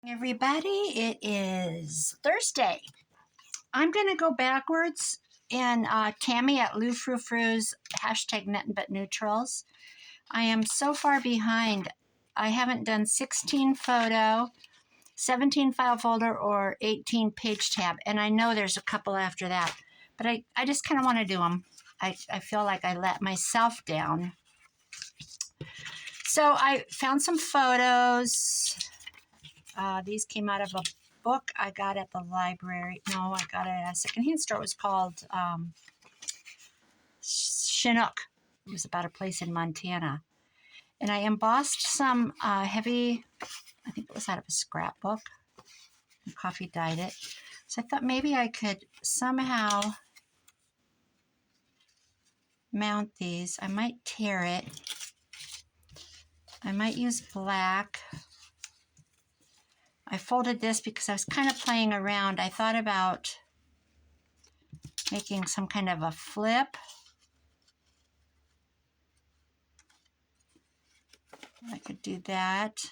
Everybody, it is Thursday. I'm going to go backwards in Tammy at Lou Frou Frou's hashtag Nothing But Neutrals. I am so far behind. I haven't done 16 photo, 17 file folder, or 18 page tab, and I know there's a couple after that, but I just kind of want to do them. I feel like I let myself down. So I found some photos. These came out of a book I got at the library. No, I got it at a secondhand store. It was called Chinook. It was about a place in Montana. And I embossed some heavy, I think it was out of a scrapbook. And coffee dyed it. So I thought maybe I could somehow mount these. I might tear it. I might use black. I folded this because I was kind of playing around. I thought about making some kind of a flip. I could do that.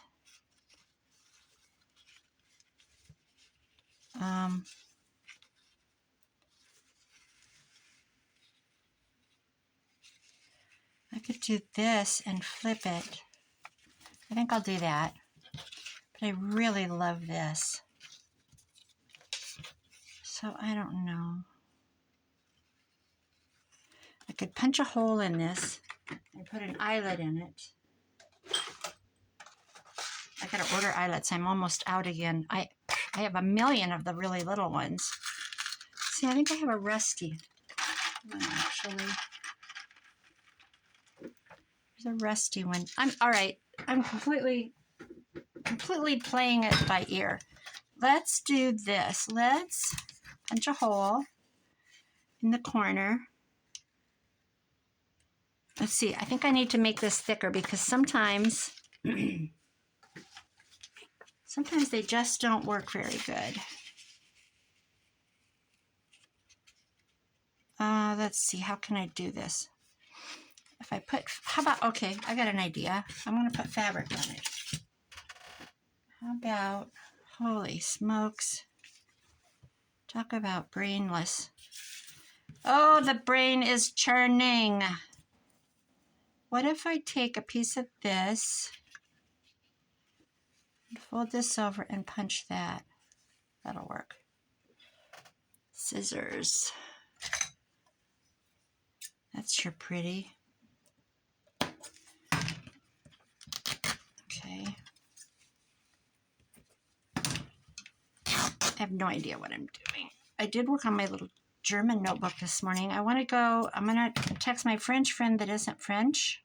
I could do this and flip it. I think I'll do that. But I really love this. So I don't know. I could punch a hole in this and put an eyelet in it. I gotta order eyelets. I'm almost out again. I have a million of the really little ones. See, I think I have a rusty one actually. There's a rusty one. I'm all right. I'm completely playing it by ear. Let's do this. Let's punch a hole in the corner. Let's see. I think I need to make this thicker because sometimes they just don't work very good. Let's see. How can I do this? If I put, how about, okay, I got an idea. I'm going to put fabric on it. How about, holy smokes. Talk about brainless. Oh, the brain is churning. What if I take a piece of this, fold this over and punch that? That'll work. Scissors. That's sure pretty. Okay. I have no idea what I'm doing. I did work on my little German notebook this morning. I'm going to text my French friend that isn't French.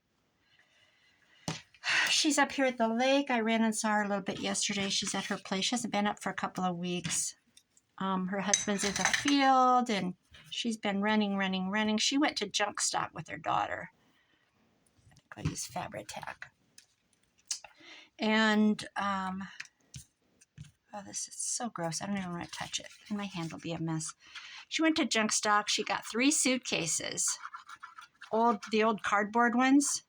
She's up here at the lake. I ran and saw her a little bit yesterday. She's at her place. She hasn't been up for a couple of weeks. Her husband's in the field, and she's been running. She went to junk stock with her daughter. I think I use Fabri-Tac. And, oh, this is so gross. I don't even want to touch it. My hand will be a mess. She went to junk stock. She got 3 suitcases. The old cardboard ones.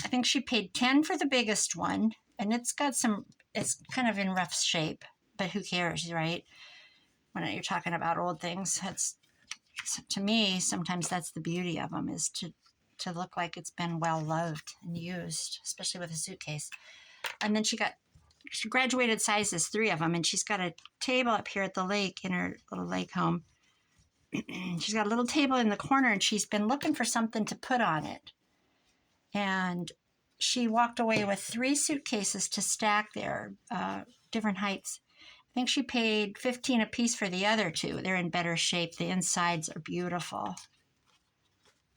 I think she paid $10 for the biggest one. And it's kind of in rough shape. But who cares, right? When you're talking about old things, to me, sometimes that's the beauty of them, is to look like it's been well loved and used, especially with a suitcase. And then she graduated sizes, 3 of them, and she's got a table up here at the lake in her little lake home. She's got a little table in the corner, and she's been looking for something to put on it. And she walked away with 3 suitcases to stack there, different heights. I think she paid $15 a piece for the other 2. They're in better shape. The insides are beautiful.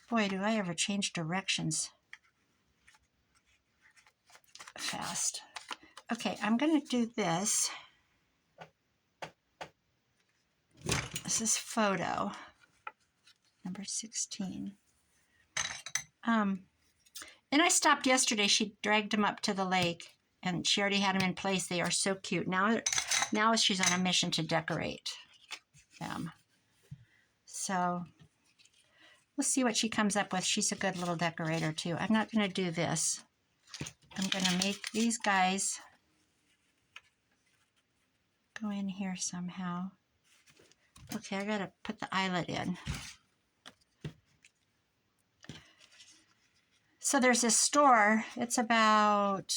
Boy, do I ever change directions fast. Okay, I'm going to do this. This is photo number 16. And I stopped yesterday. She dragged them up to the lake, and she already had them in place. They are so cute. Now she's on a mission to decorate them. So we'll see what she comes up with. She's a good little decorator too. I'm not going to do this. I'm going to make these guys go in here somehow. Okay, I gotta put the eyelet in. So there's this store. It's about,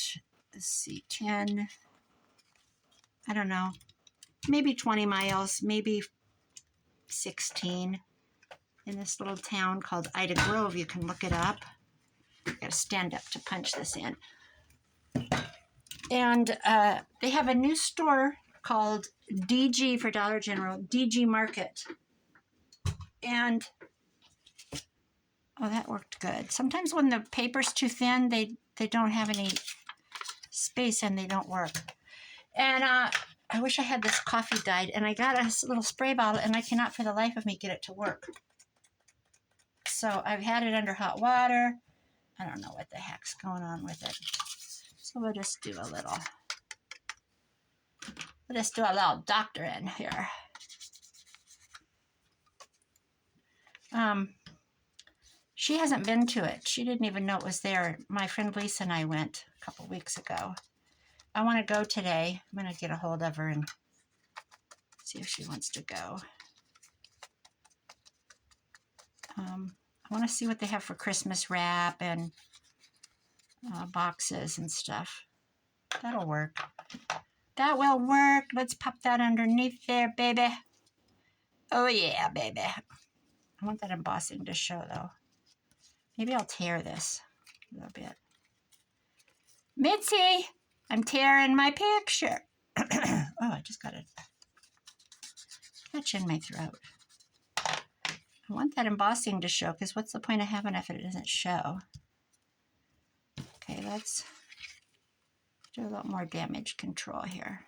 let's see, 10, I don't know, maybe 20 miles, maybe 16, in this little town called Ida Grove. You can look it up. I gotta stand up to punch this in. And they have a new store called DG for Dollar General, DG Market. And, oh, that worked good. Sometimes when the paper's too thin, they don't have any space and they don't work. And I wish I had this coffee dyed, and I got a little spray bottle, and I cannot for the life of me get it to work. So I've had it under hot water. I don't know what the heck's going on with it. So we'll just do a little doctoring here. She hasn't been to it. She didn't even know it was there. My friend Lisa and I went a couple weeks ago. I want to go today. I'm going to get a hold of her and see if she wants to go. I want to see what they have for Christmas wrap and boxes and stuff. That'll work. That will work. Let's pop that underneath there, baby. Oh, yeah, baby. I want that embossing to show, though. Maybe I'll tear this a little bit. Mitzi, I'm tearing my picture. Oh, I just got a catch in my throat. I want that embossing to show, because what's the point of having it if it doesn't show? Okay, let's do a little more damage control here.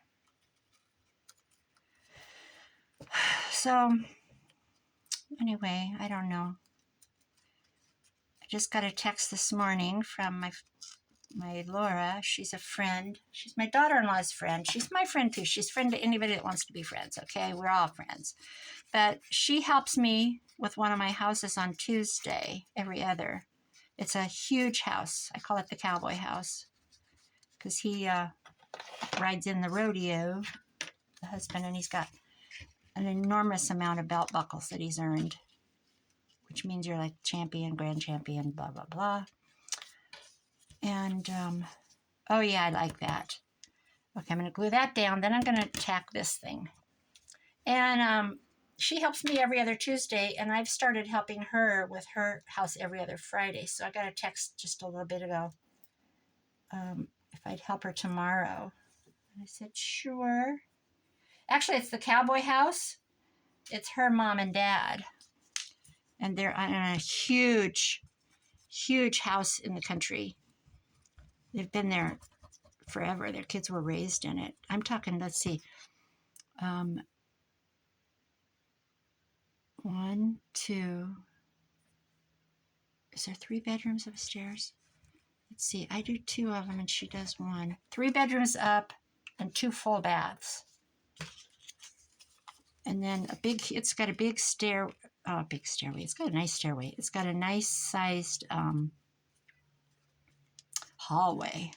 So, anyway, I don't know. I just got a text this morning from my Laura. She's a friend. She's my daughter-in-law's friend. She's my friend too. She's a friend to anybody that wants to be friends, okay? We're all friends. But she helps me with one of my houses on Tuesday, every other. It's a huge house. I call it the cowboy house because he rides in the rodeo, the husband, and he's got an enormous amount of belt buckles that he's earned, which means you're like champion, grand champion, blah, blah, blah. And, oh yeah, I like that. Okay, I'm going to glue that down. Then I'm going to tack this thing. And she helps me every other Tuesday, and I've started helping her with her house every other Friday. So I got a text just a little bit ago if I'd help her tomorrow. And I said, sure. Actually, it's the cowboy house. It's her mom and dad. And they're in a huge, huge house in the country. They've been there forever. Their kids were raised in it. I'm talking, let's see, 1, 2, is there 3 bedrooms upstairs? Let's see, I do 2 of them and she does 1. 3 bedrooms up and 2 full baths. And then it's got a big stairway. It's got a nice stairway. It's got a nice sized hallway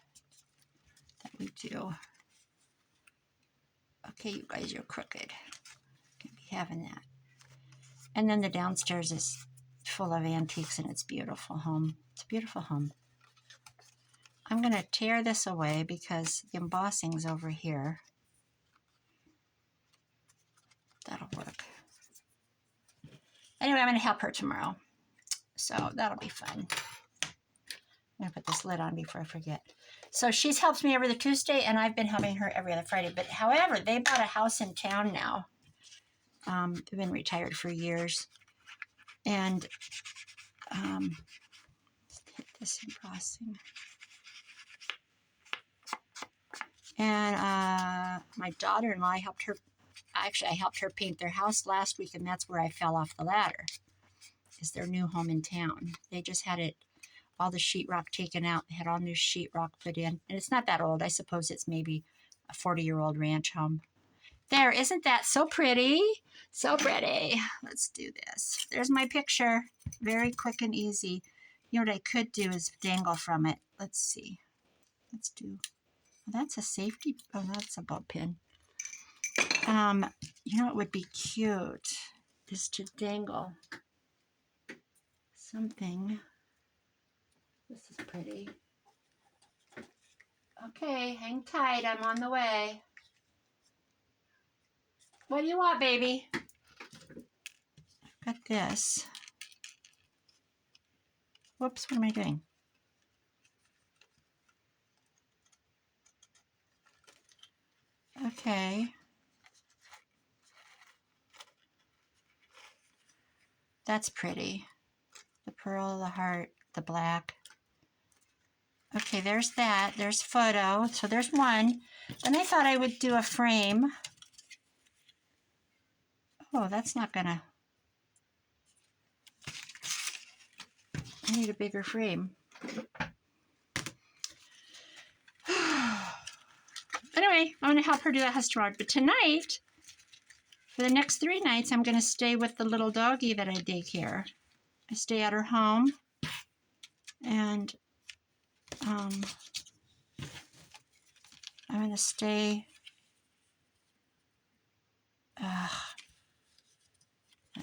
that we do. Okay, you guys, you're crooked. Can't be having that. And then the downstairs is full of antiques, and it's a beautiful home. It's a beautiful home. I'm going to tear this away because the embossing's over here. That'll work. Anyway, I'm going to help her tomorrow. So that'll be fun. I'm going to put this lid on before I forget. So she's helped me every other Tuesday, and I've been helping her every other Friday. But however, they bought a house in town now. They've been retired for years. And let's hit this embossing. And my daughter-in-law, I helped her paint their house last week, and that's where I fell off the ladder. Is their new home in town. They just had all the sheetrock taken out. They had all new sheetrock put in. And it's not that old. I suppose it's maybe a 40-year-old ranch home. There, isn't that so pretty? So pretty. Let's do this. There's my picture. Very quick and easy. You know what I could do is dangle from it. Let's see. Let's do, well, that's a safety, oh, that's a bow pin. You know what would be cute is to dangle something. This is pretty. Okay, hang tight. I'm on the way. What do you want, baby? Got this. Whoops, what am I doing? Okay. That's pretty. The pearl, the heart, the black. Okay, there's that. There's photo. So there's one. Then I thought I would do a frame. Oh, that's not gonna... I need a bigger frame. Anyway, I'm going to help her do that house tomorrow. But tonight, for the next 3 nights, I'm going to stay with the little doggie that I daycare. I stay at her home. And I'm going to stay... that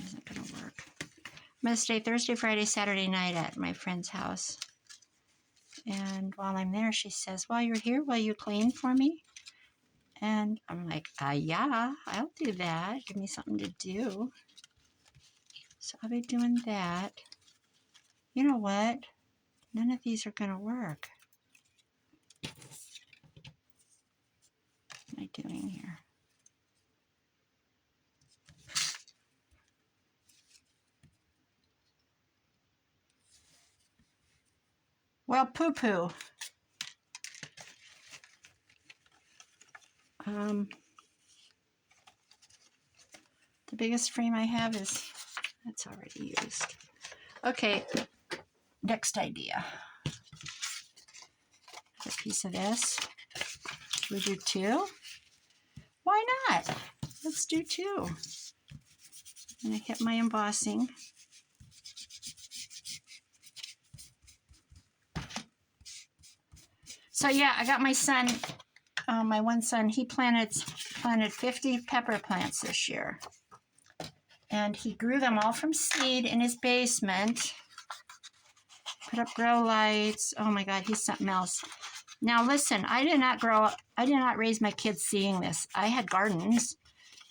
isn't going to work. I'm going to stay Thursday, Friday, Saturday night at my friend's house. And while I'm there, she says, while you're here, will you clean for me? And I'm like, yeah, I'll do that. Give me something to do. So I'll be doing that. You know what? None of these are going to work. What am I doing here? Well, poo-poo. The biggest frame I have is, that's already used. Okay, next idea. A piece of this. Should we do 2? Why not? Let's do 2. And I hit my embossing. So yeah, I got my son, my one son, he planted 50 pepper plants this year. And he grew them all from seed in his basement. Put up grow lights. Oh my God, he's something else. Now listen, I did not raise my kids seeing this. I had gardens,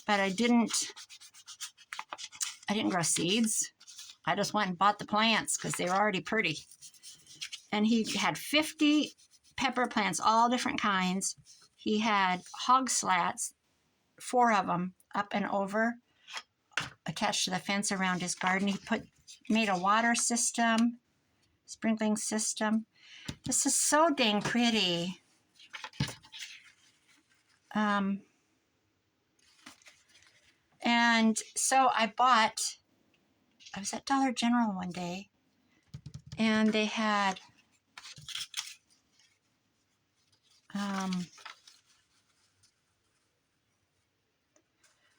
but I didn't grow seeds. I just went and bought the plants because they were already pretty. And he had 50 pepper plants, all different kinds. He had hog slats, 4 of them up and over, attached to the fence around his garden. He made a water system, sprinkling system. This is so dang pretty. And so I was at Dollar General one day, and they had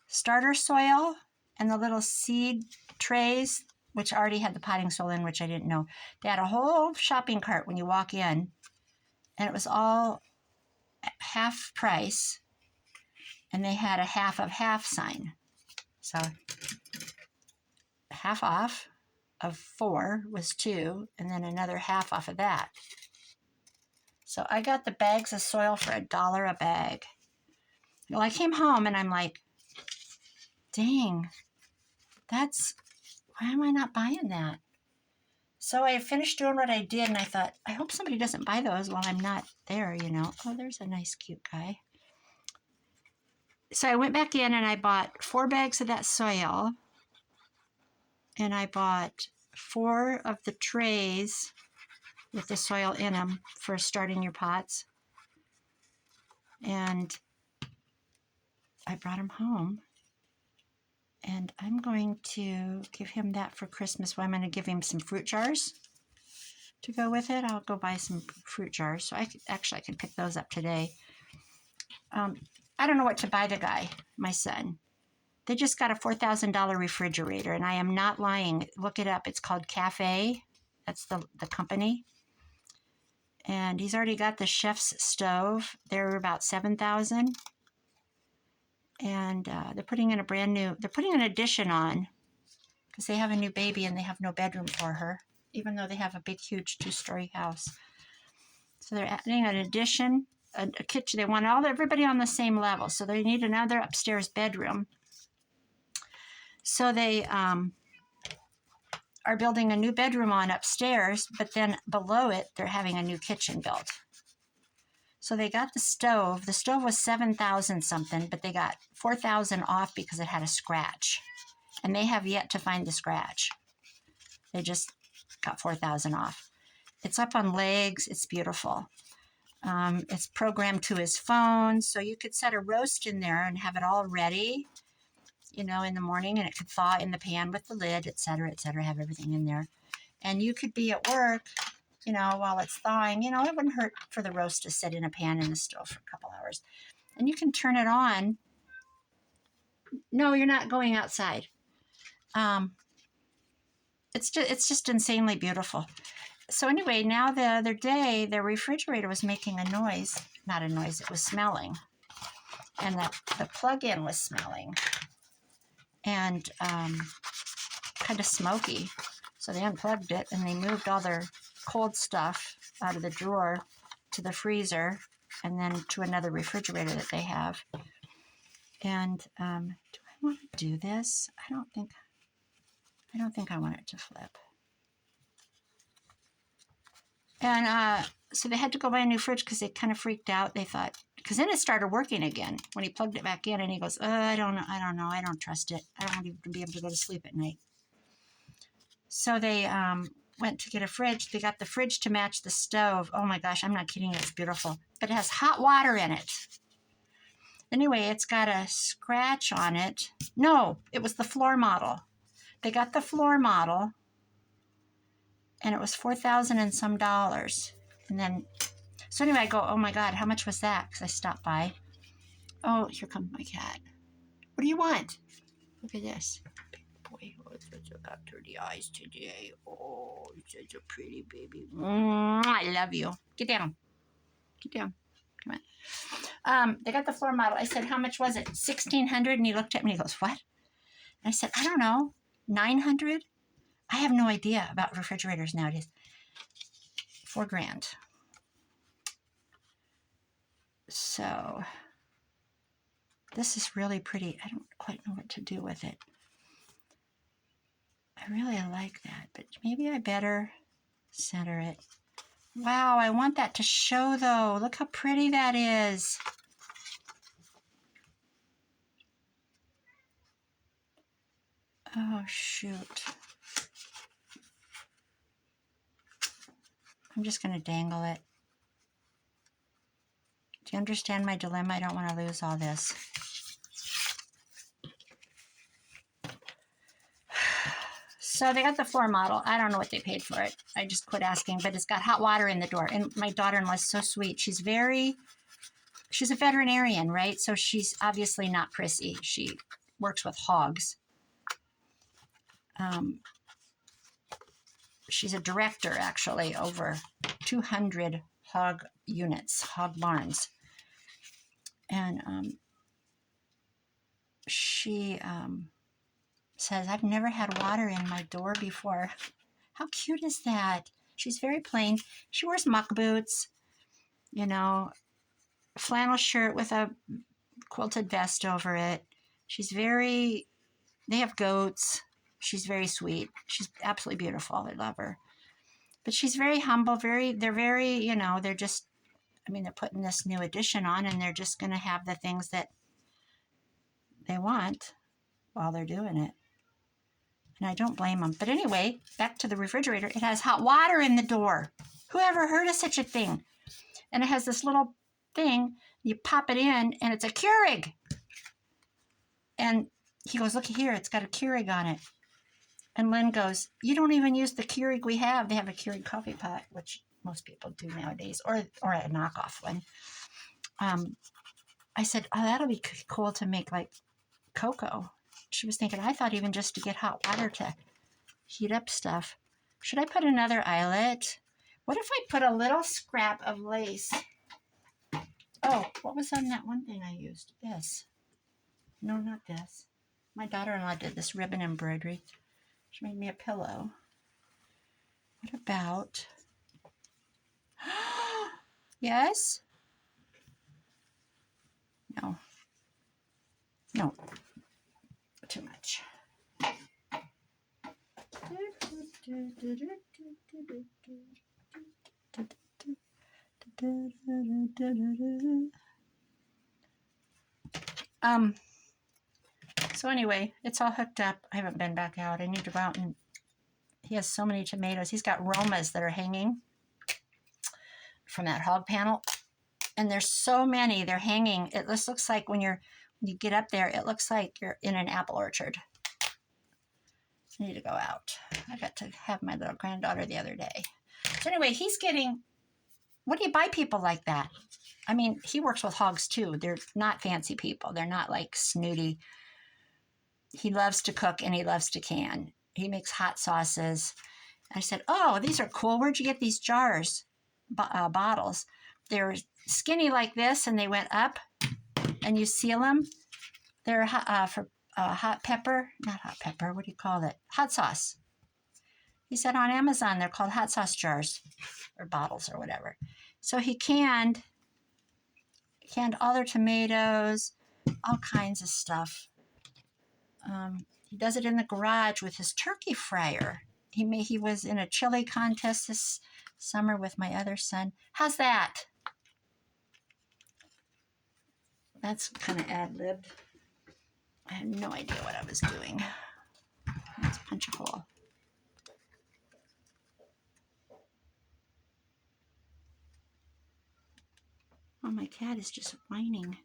starter soil and the little seed trays, which already had the potting soil in, which I didn't know. They had a whole shopping cart when you walk in, and it was all half price, and they had a half of half sign. So half off of 4 was 2, and then another half off of that. So I got the bags of soil for $1 a bag. Well, I came home and I'm like, dang, why am I not buying that? So I finished doing what I did, and I thought, I hope somebody doesn't buy those while I'm not there, you know. Oh, there's a nice, cute guy. So I went back in and I bought 4 bags of that soil, and I bought 4 of the trays with the soil in them for starting your pots. And I brought them home. And I'm going to give him that for Christmas. Well, I'm going to give him some fruit jars to go with it. I'll go buy some fruit jars. So I can pick those up today. I don't know what to buy the guy, my son. They just got a $4,000 refrigerator, and I am not lying. Look it up. It's called Cafe. That's the company. And he's already got the chef's stove. They're about $7,000. And And they're putting an addition on because they have a new baby and they have no bedroom for her, even though they have a big, huge 2-story house. So they're adding an addition, a kitchen. They want everybody on the same level. So they need another upstairs bedroom. So they are building a new bedroom on upstairs, but then below it, they're having a new kitchen built. So they got the stove. The stove was $7,000 something, but they got $4,000 off because it had a scratch. And they have yet to find the scratch. They just got $4,000 off. It's up on legs. It's beautiful. It's programmed to his phone. So you could set a roast in there and have it all ready, in the morning, and it could thaw in the pan with the lid, et cetera, have everything in there. And you could be at work, while it's thawing. It wouldn't hurt for the roast to sit in a pan in the stove for a couple hours. And you can turn it on. No, you're not going outside. It's just insanely beautiful. So anyway, now the other day, their refrigerator was making a noise. Not a noise, it was smelling. And the plug-in was smelling. And kind of smoky. So they unplugged it and they moved all their cold stuff out of the drawer to the freezer and then to another refrigerator that they have. And do I want to do this? I don't think I want it to flip. And so they had to go buy a new fridge because they kind of freaked out. They thought, because then it started working again when he plugged it back in, and he goes, I don't know, I don't trust it. I don't want to be able to go to sleep at night. So they went to get a fridge. They got the fridge to match the stove. Oh my gosh, I'm not kidding you, it's beautiful. But it has hot water in it. Anyway, it's got a scratch on it. No, it was the floor model. They got the floor model, and it was $4,000 and some dollars. And then, so anyway, I go, oh my God, how much was that? Because I stopped by. Oh, here comes my cat. What do you want? Look at this. Boy, oh, it's such a dirty eyes today. Oh, it's such a pretty baby. I love you. Get down. Get down. Come on. They got the floor model. I said, how much was it? $1,600. And he looked at me and he goes, what? And I said, I don't know. $900? I have no idea about refrigerators nowadays. $4,000. So this is really pretty. I don't quite know what to do with it. I really like that, but maybe I better center it. Wow, I want that to show though. Look how pretty that is. Oh, shoot. I'm just going to dangle it. Do you understand my dilemma? I don't want to lose all this. So they got the floor model. I don't know what they paid for it. I just quit asking, but it's got hot water in the door. And my daughter-in-law is so sweet. She's a veterinarian, right? So she's obviously not prissy. She works with hogs. She's a director, actually, over 200 hog units, hog barns. And she says, I've never had water in my door before. How cute is that? She's very plain. She wears muck boots, flannel shirt with a quilted vest over it. They have goats. She's very sweet. She's absolutely beautiful. I love her. But she's very humble, they're putting this new addition on and they're just going to have the things that they want while they're doing it. And I don't blame them. But anyway, back to the refrigerator. It has hot water in the door. Who ever heard of such a thing? And it has this little thing. You pop it in and it's a Keurig. And he goes, look here, it's got a Keurig on it. And Lynn goes, you don't even use the Keurig we have. They have a Keurig coffee pot, which most people do nowadays, or a knockoff one. I said, oh, that'll be cool to make like cocoa. She was thinking, I thought even just to get hot water to heat up stuff. Should I put another eyelet? What if I put a little scrap of lace? Oh, what was on that one thing I used? This. No, not this. My daughter-in-law did this ribbon embroidery. She made me a pillow. What about... Yes? No. No. Too much. So anyway, it's all hooked up. I haven't been back out. I need to go out, and he has so many tomatoes. He's got Romas that are hanging from that hog panel. And there's so many. They're hanging. It just looks like when you get up there, it looks like you're in an apple orchard. I need to go out. I got to have my little granddaughter the other day. So anyway, he's getting... What do you buy people like that? I mean, he works with hogs too. They're not fancy people. They're not like snooty. He loves to cook and he loves to can. He makes hot sauces. I said, oh, these are cool. Where'd you get these jars, bottles? They're skinny like this and they went up and you seal them. They're for hot pepper, not hot pepper, what do you call it? Hot sauce. He said on Amazon they're called hot sauce jars or bottles or whatever. So he canned all their tomatoes, all kinds of stuff. He does it in the garage with his turkey fryer. He was in a chili contest this summer with my other son. How's that? That's kind of ad-libbed. I had no idea what I was doing. Let's punch a hole. Oh, my cat is just whining.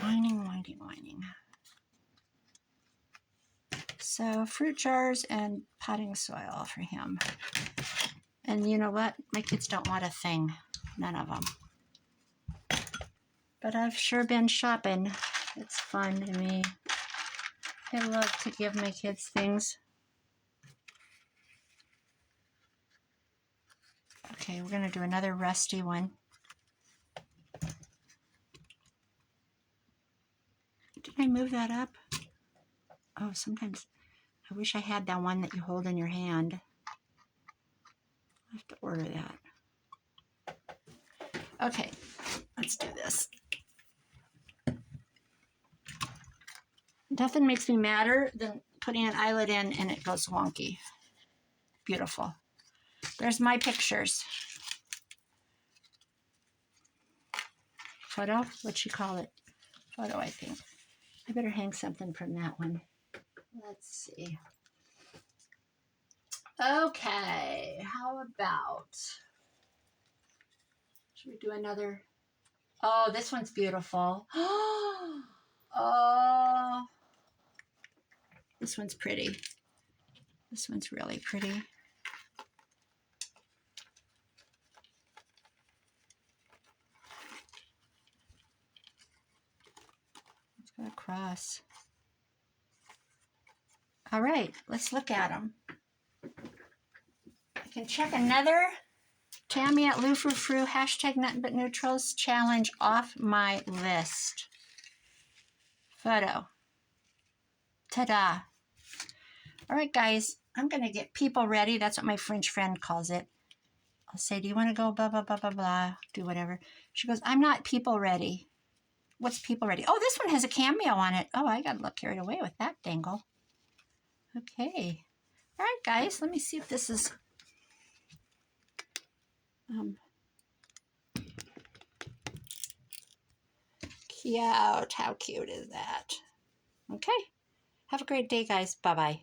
Whining. So fruit jars and potting soil for him. And you know what? My kids don't want a thing. None of them. But I've sure been shopping. It's fun to me. I love to give my kids things. Okay, we're going to do another rusty one. Did I move that up? Oh, sometimes I wish I had that one that you hold in your hand. I have to order that. Okay, let's do this. Nothing makes me madder than putting an eyelet in and it goes wonky. Beautiful. There's my pictures. Photo? What'd you call it? Photo, I think. I better hang something from that one. Let's see. Okay, how about... Should we do another? Oh, this one's beautiful. Oh, this one's pretty. This one's really pretty. It's got a cross. All right, let's look at them. I can check another Tammy at Lou Frou Frou hashtag Nothing But Neutrals challenge off my list. Photo. Ta-da. All right, guys, I'm going to get people ready. That's what my French friend calls it. I'll say, do you want to go blah, blah, blah, blah, blah, do whatever. She goes, I'm not people ready. What's people ready? Oh, this one has a cameo on it. Oh, I got a little carried away with that dangle. Okay. All right, guys, let me see if this is... cute. How cute is that? Okay. Have a great day, guys. Bye-bye.